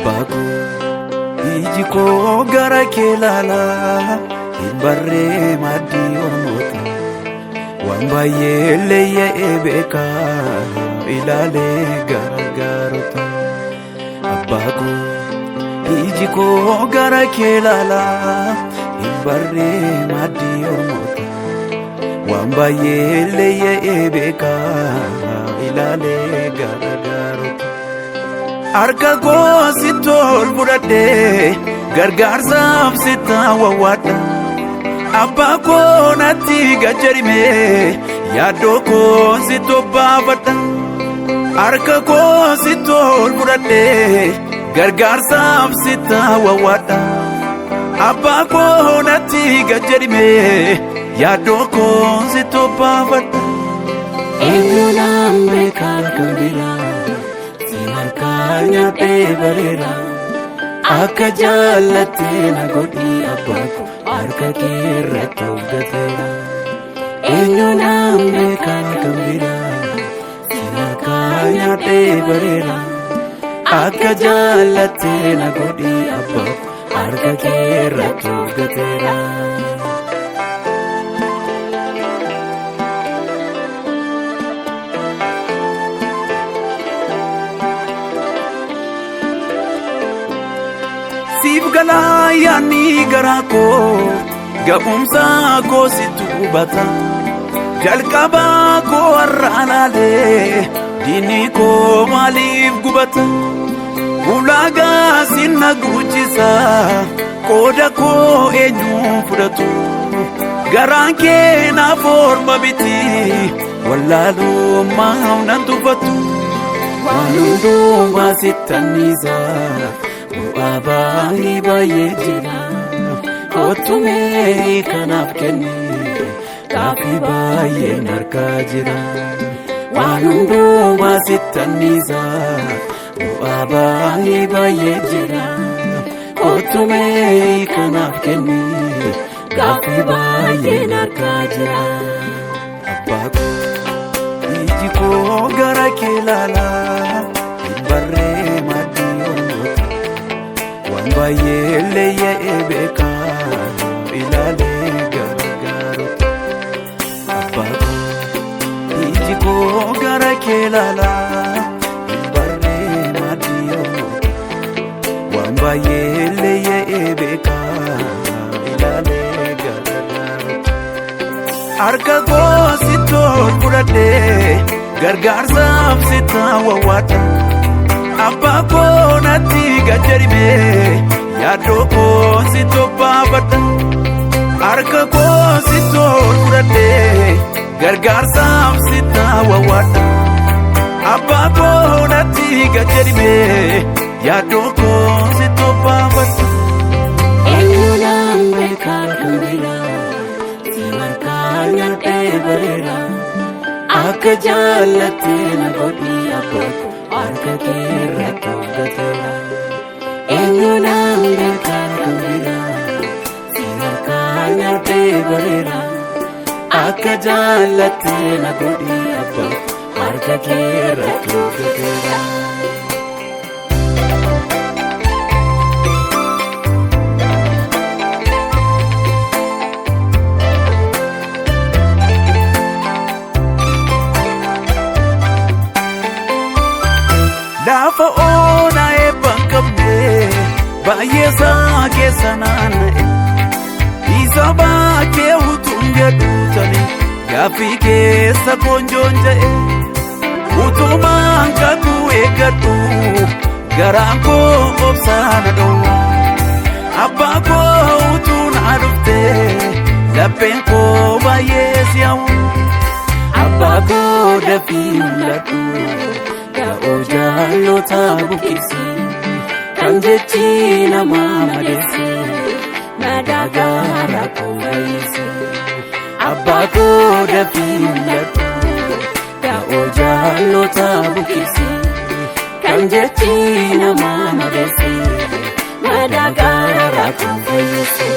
Abbaako iji koo gara kee ilaalaa hin barree maaddii ormoota waan baay'ee leeyya'ee beekaa ilaalee gargaarota. Abbaako iji koo gara kee ilaalaa hin barree maaddii ormoota waan baay'ee leeyya'ee beekaa ilaalee gargaarota. Harka koo sitti ol fudhadhee gargaarsaaf sitti wawwaadha. Abbaa koo natti gajjarimee yaaddoo koo sitti obbaafadha. Harka koo sitti ol fudhadhee gargaarsaaf sitti wawwaadha. Abbaa koo natti gajjarimee yaaddoo koo sitti obbaafadha. Eenyuudhaan beekaan kan biraa harkaan bareera akka jaallattee na godhii abbaako harka kee irratti of gateera. Eenyuudhaan beekaan kan biraa harkaan bareera akka jaallattee na godhii abbaako harka kee irratti of gateera. Siif galaa yaanni garaa koo ga'umsaa koo sitti hubata. Jalqabaa koo har'aan laalee diinni koo maaliif gubata. Ulaagaa sinna guuchisa qooda koo eenyuun fudhatu. Garaan kee naaf orma miti wallaalummaa nan tuffatu. Waan hundumaa sitti anniisaa baay'ee baay'ee jira kottumee kanaaf kenne gaaffii baay'een harkaa jira. Waan hundumaa sitti anniisaa baay'ee baay'ee jira kottumee kanaaf kenne gaaffii baay'een harkaa jira. Abbaako iji koo gara kee ilaalaa hin barree maaddii ormoota waan baay'ee leeyya'ee beekaa ilaalee gargaarota. Abbaako iji koo gara kee ilaalaa hin barree maaddii ormoota waan baay'ee leeyya'ee beekaa ilaalee gargaarota. Harka koo sitti ol fudhadhee gargaarsaaf sitti wawwaadha. Abbaa koo natti gajjarimee yaaddoo koo sitti obbaafadha. Harka koo sitti ol fudhadhee gargaarsaaf sitti wawwaadha. Abbaa koo natti gajjarimee yaaddoo koo sitti obbaafadha. Eenyuudhaan beekaan kan biraa harkaan bareera akka jaallattee na godhii abbaako harka kee irratti of gateera. Eenyuudhaan beekaan kan biraa harkaan bareera akka jaallattee na godhii abbaako harka kee irratti of gateera. Lafa onaa eebbaan qabnee baay'ee isaa keessa naanna'e. Isa baakee utuun jedhuutani gaaffii keessa koonjoon ja'e. Utumaan kakuu eeggadhu garaan koo obsaan dhowwa. Abbaa koo utuu naa dhuftee lapheen koo baay'ee si hawwa. Abbaa koo dafii mul'adhu yaa'oo jaallota buqqisi kan jechi namaa madeesse madaa garaa koo fayyise. Abbaa koo dafii mul'adhu yaa'oo jaallota buqqisi kan jechi namaa madeesse madaa garaa koo fayyise.